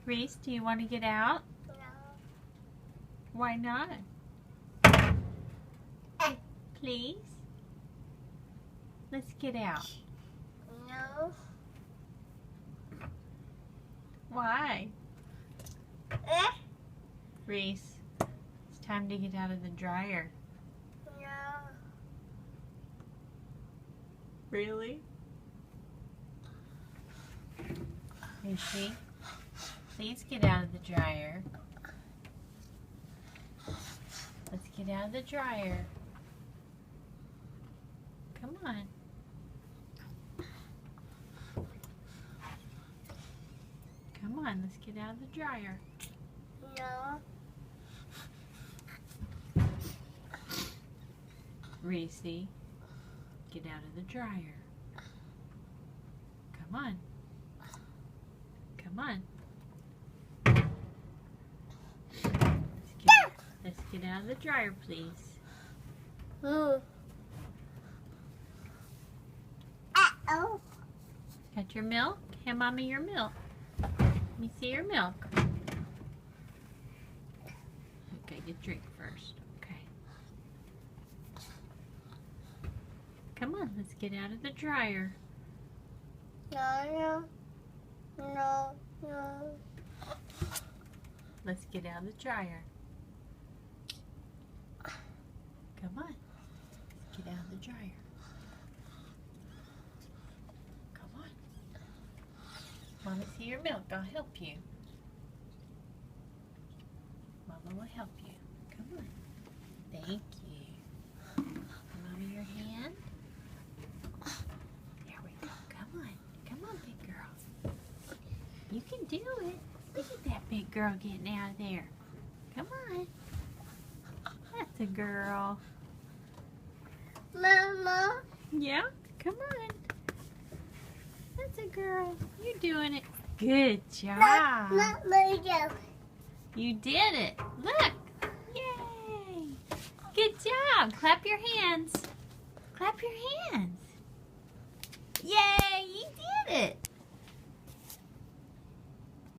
Reese, do you want to get out? No. Why not? Please? Let's get out. No. Why? Reese, it's time to get out of the dryer. No. Really? Reese, please get out of the dryer. Let's get out of the dryer. Come on. Come on, let's get out of the dryer. No. Reese, get out of the dryer. Come on. Come on. Let's get out of the dryer, please. Uh-oh. Got your milk? Hand Mommy your milk. Let me see your milk. Okay, you drink first. Okay. Come on, let's get out of the dryer. No, no, no, no. Let's get out of the dryer. Come on. Let's get out of the dryer. Come on. Mama, see your milk. I'll help you. Mama will help you. Come on. Thank you. Mommy, your hand. There we go. Come on. Come on, big girl. You can do it. Look at that big girl getting out of there. Come on. That's a girl. Mama. Yeah, come on. That's a girl. You're doing it. Good job. Mama. You did it. Look. Yay. Good job. Clap your hands. Clap your hands. Yay, you did it.